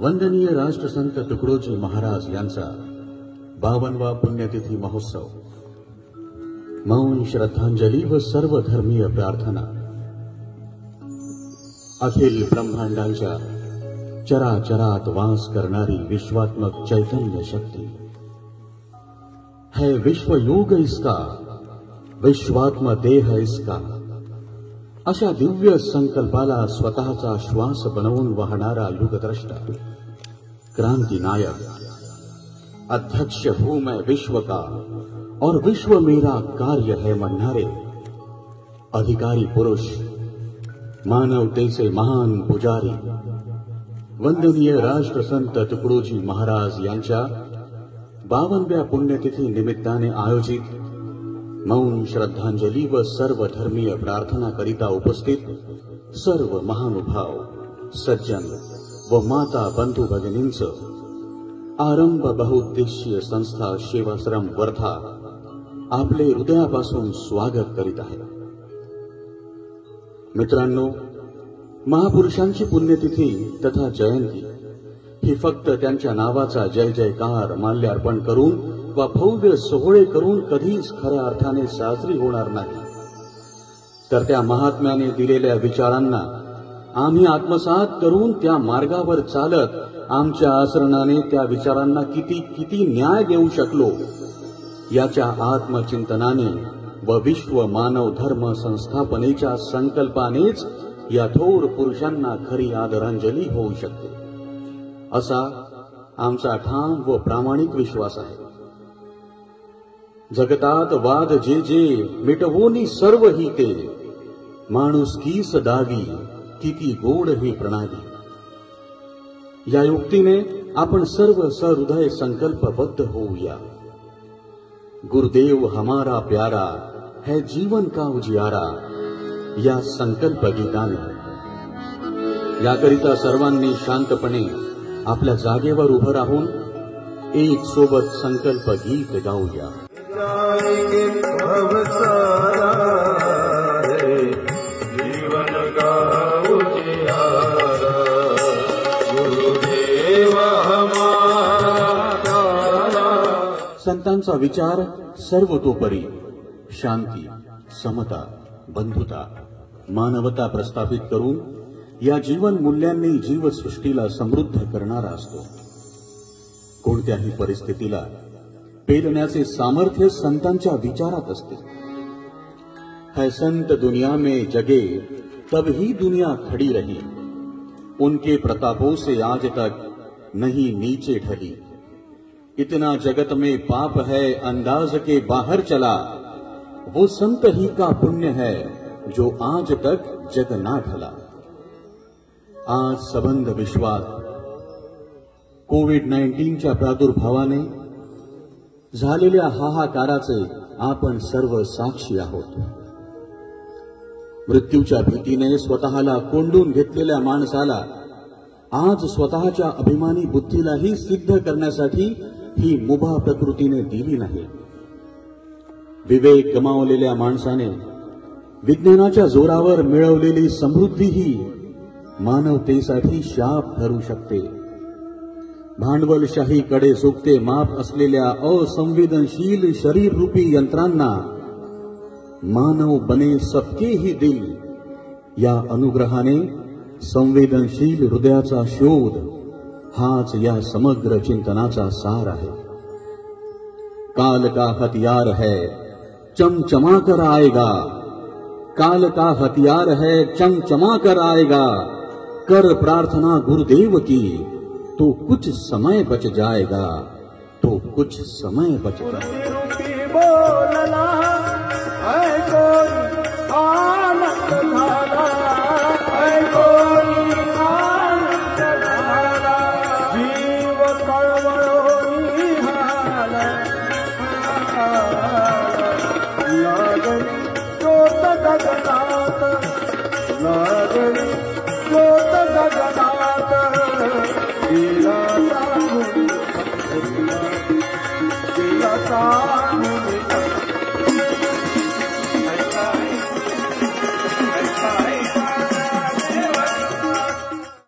वंदनीय राष्ट्रसंत तुकडोजी महाराज यांचा 52वा पुण्यतिथी महोत्सव, मौन श्रद्धांजली व सर्वधर्मीय प्रार्थना। अखिल ब्रह्मांडांच्या चराचरात वास करणारी विश्वात्मक चैतन्य शक्ति है। विश्व योग इसका, विश्वात्म देह इसका, अशा दिव्य संकल्पाला स्वतःचा श्वास बनवून वाहणारा युगद्रष्टा, क्रांति नायक, अध्यक्ष हूं मैं विश्व का और विश्व मेरा कार्य है म्हणणारे अधिकारी पुरुष, मानवतेचे महान पुजारी, वंदनीय राष्ट्रसंत तुकडोजी महाराज यांच्या 52व्या पुण्यतिथी निमित्ताने आयोजित मौन श्रद्धांजली व सर्वधर्मीय प्रार्थना करिता उपस्थित सर्व महानुभाव, सज्जन व माता बंधू भगिनींचं आरंभ बहुउद्देशीय संस्था सेवाश्रम वर्धा आपले हृदयापासून स्वागत करीत आहे। मित्रांनो, महापुरुषांची पुण्यतिथी तथा जयंती ही फक्त त्यांच्या नावाचा जय जयकार माल्यार्पण करून वा भव्य सोहळे करून कधीच खऱ्या अर्थाने साजरी होणार नाही, तर त्या महात्म्याने दिलेल्या विचारांना आम्ही आत्मसात करून त्या मार्गावर चालत आमच्या आचरणाने त्या विचारांना किती न्याय देऊ शकलो याच्या आत्मचिंतनाने व विश्व मानव धर्म संस्थापनेच्या संकल्पानेच या थोर पुरुषांना खरी आदरांजली होऊ शकते, असा आमचा ठाम व प्रामाणिक विश्वास आहे। जगतात वाद जे जे मिटवोनी सर्व ही ते, माणुसकीस दागी किती गोड ही प्रणाली। या युक्तीने आपण सर्व सहृदय संकल्पबद्ध होऊया। गुरुदेव हमारा प्यारा है जीवन का उजियारा या संकल्प गीताने। याकरिता सर्वांनी शांतपणे आपल्या जागेवर उभं राहून एक सोबत संकल्प गीत गाऊया। जीवन का उजियारा गुरुदेव हमारा। संतांचा विचार सर्वतोपरी शांती, समता, बंधुता, मानवता प्रस्थापित करून या जीवन मूल्यांनी जीवसृष्टीला समृद्ध करणारा असतो। कोणत्याही परिस्थितीला पेलण्याचे सामर्थ्य संतांच्या विचारात असते। है संत दुनिया में जगे तब ही दुनिया खड़ी रही, उनके प्रतापों से आज तक नहीं नीचे ढली। इतना जगत में पाप है अंदाज के बाहर चला, वो संत ही का पुण्य है जो आज तक जग ना ढला। आज सबंध विश्वात कोविड-19च्या प्रादुर्भावाने झालेल्या हाहाकाराचे आपण सर्व साक्षी आहोत। मृत्यूच्या भीतीने स्वतःला कोंडून घेतलेल्या माणसाला आज स्वतःच्या अभिमानी बुद्धीलाही सिद्ध करण्यासाठी ही मुभा प्रकृतीने दिली नाही। विवेक गमावलेल्या माणसाने विज्ञानाच्या जोरावर मिळवलेली समृद्धी ही मानवतेसाठी शाप ठरू शकते। भांडवलशाहीकडे झुकते माप असलेल्या असंवेदनशील शरीर रूपी यंत्रांना मानव बने सबके ही दिल या अनुग्रहाने संवेदनशील हृदयाचा शोध हाच या समग्र चिंतनाचा सार आहे। काल का हथियार है चमचमा कर आएगा, काल का हथियार है चमचमा कर आएगा। कर प्रार्थना गुरुदेव की तो कुछ समय बच जाएगा, तो कुछ समय बच जाएगा।